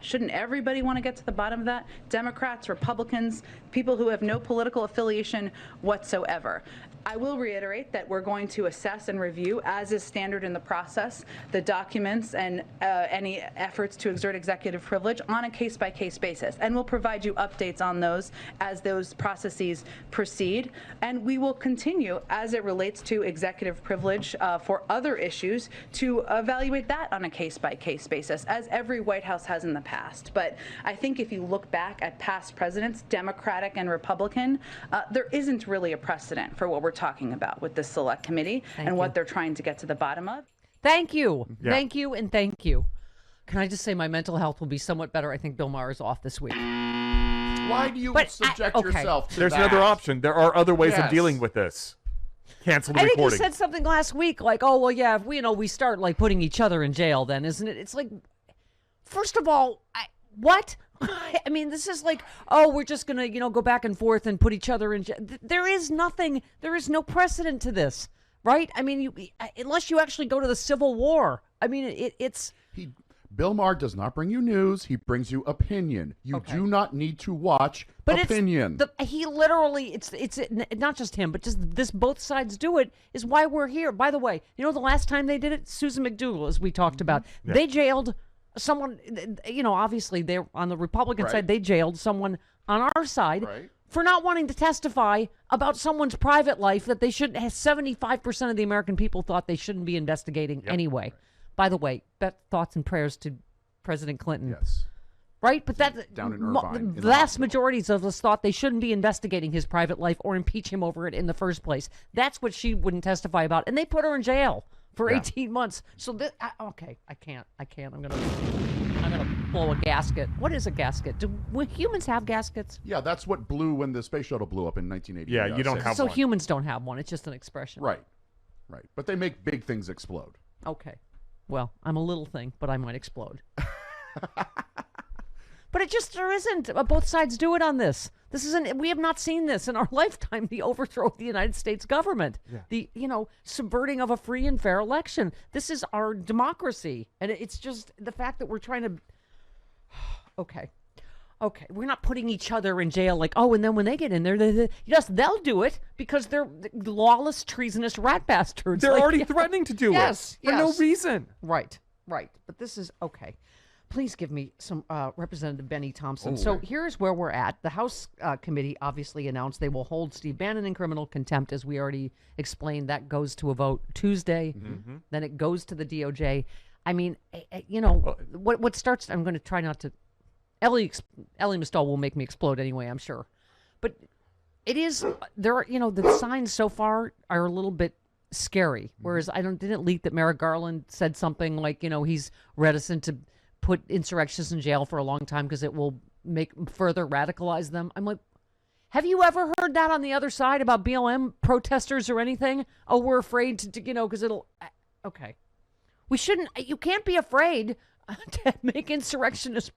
Shouldn't everybody want to get to the bottom of that? Democrats, Republicans, people who have no political affiliation whatsoever. I will reiterate that we're going to assess and review, as is standard in the process, the documents and any efforts to exert executive privilege on a case-by-case basis. And we'll provide you updates on those as those processes proceed. And we will continue, as it relates to executive privilege for other issues, to evaluate that on a case-by-case basis, as every White House has in the past. But I think if you look back at past presidents, Democratic and Republican, there isn't really a precedent for what we're talking about with this select committee and what they're trying to get to the bottom of. Thank you. Yeah. Thank you and thank you. Can I just say my mental health will be somewhat better? I think Bill Maher is off this week. Why do you subject yourself to There's that? another option. There are other ways of dealing with this. Cancel the I think recording. you said something last week like, oh, well, yeah, if we start like putting each other in jail, then isn't it? It's like, first of all, what? I mean, this is like, oh, we're just going to, go back and forth and put each other in jail. There is no precedent to this, right? I mean, unless you actually go to the Civil War. I mean, Bill Maher does not bring you news. He brings you opinion. You do not need to watch opinion. He literally, it's not just him, but just this both sides do it is why we're here. By the way, the last time they did it, Susan McDougal, as we talked about, they jailed someone, obviously they're on the Republican side, they jailed someone on our side for not wanting to testify about someone's private life that they shouldn't have. 75% of the American people thought they shouldn't be investigating anyway. By the way, thoughts and prayers to President Clinton. Yes. Right? But down in Irvine, the vast majorities of us thought they shouldn't be investigating his private life or impeach him over it in the first place. That's what she wouldn't testify about. And they put her in jail for 18 months. So I can't. I'm gonna blow a gasket. What is a gasket? Do humans have gaskets? Yeah, that's what blew when the space shuttle blew up in 1980. Yeah, you don't have so one. Humans don't have one. It's just an expression. Right. But they make big things explode. Okay. Well, I'm a little thing, but I might explode. But there isn't. Both sides do it on this. We have not seen this in our lifetime, the overthrow of the United States government, the, subverting of a free and fair election. This is our democracy. And it's just the fact that we're trying to, okay, we're not putting each other in jail like, and then when they get in there, they'll do it because they're lawless, treasonous rat bastards. They're already threatening to do it for no reason. Right. But this is, okay. Please give me some Representative Benny Thompson. So here's where we're at. The House committee obviously announced they will hold Steve Bannon in criminal contempt, as we already explained. That goes to a vote Tuesday. Mm-hmm. Then it goes to the DOJ. I mean, what starts, I'm going to try not to, Ellie Mistal will make me explode anyway, I'm sure. But it is, the signs so far are a little bit scary. Whereas I didn't leak that Merrick Garland said something like, he's reticent to put insurrectionists in jail for a long time because it will further radicalize them. I'm like, have you ever heard that on the other side about BLM protesters or anything? Oh, we're afraid to because it'll, okay. We shouldn't, you can't be afraid to make insurrectionists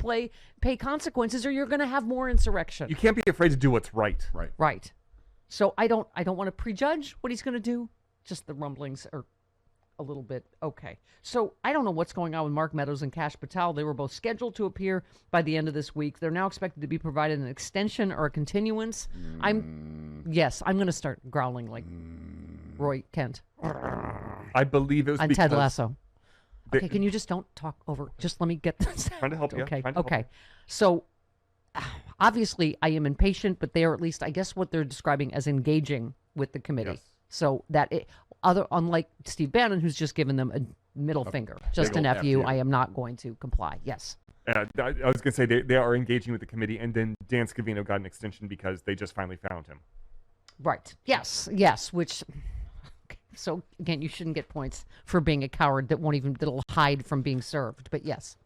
pay consequences or you're going to have more insurrection. You can't be afraid to do what's right. Right. So I don't want to prejudge what he's going to do. Just the rumblings are a little bit okay. So I don't know what's going on with Mark Meadows and Kash Patel. They were both scheduled to appear by the end of this week. They're now expected to be provided an extension or a continuance. I'm going to start growling like Roy Kent. I believe it was on because Ted Lasso. Okay, can you just don't talk over? Just let me get this. Trying to help you. Okay. So obviously I am impatient, but they are at least, I guess, what they're describing as engaging with the committee. Yes. So that unlike Steve Bannon, who's just given them a middle finger, just an FU, I am not going to comply. Yes. I was going to say they are engaging with the committee, and then Dan Scavino got an extension because they just finally found him. Right. Yes. Which, so again, you shouldn't get points for being a coward that'll hide from being served. But yes.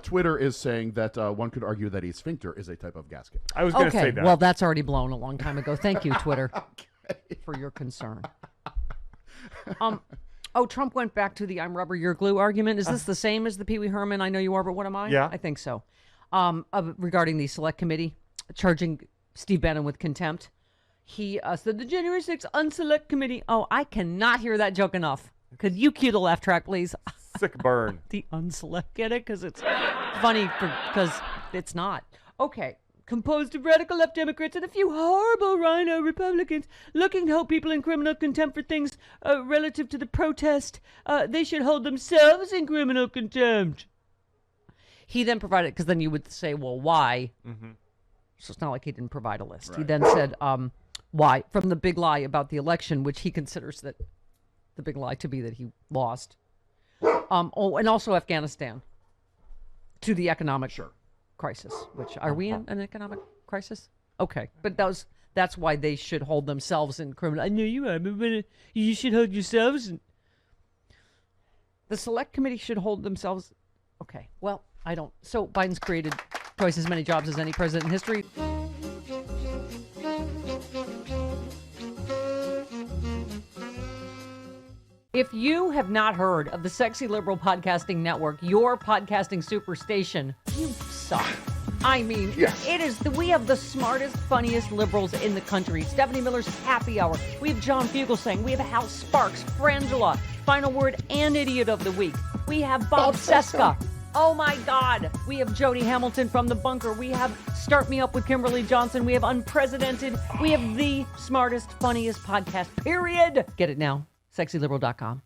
Twitter is saying that one could argue that a sphincter is a type of gasket. I was going to say that. Well, that's already blown a long time ago. Thank you, Twitter, for your concern. Oh, Trump went back to the "I'm rubber, you're glue" argument. Is this the same as the Pee Wee Herman? I know you are, but what am I? Yeah. I think so. Regarding the select committee charging Steve Bannon with contempt, he said the January 6th unselect committee. Oh, I cannot hear that joke enough. Could you cue the laugh track, please? Sick burn. The unselect, get it? Because it's funny because it's not. Okay. Composed of radical left Democrats and a few horrible rhino Republicans looking to hold people in criminal contempt for things relative to the protest. They should hold themselves in criminal contempt. He then provided, because then you would say, well, why? Mm-hmm. So it's not like he didn't provide a list. Right. He then said, why? From the big lie about the election, which he considers that the big lie to be that he lost. And also Afghanistan, to the economic crisis, which are we in an economic crisis? Okay. But that's why they should hold themselves in criminal. I know you are, but you should hold yourselves in. The select committee should hold themselves. Okay. Well, I don't. So Biden's created twice as many jobs as any president in history. If you have not heard of the Sexy Liberal Podcasting Network, your podcasting superstation, you suck. I mean, yes. It is. We have the smartest, funniest liberals in the country. Stephanie Miller's Happy Hour. We have John Fugelsang. We have Hal Sparks, Frangela, Final Word, and Idiot of the Week. We have Bob Seska. Oh my God. We have Jody Hamilton from The Bunker. We have Start Me Up with Kimberly Johnson. We have Unprecedented. We have the smartest, funniest podcast, period. Get it now. SexyLiberal.com.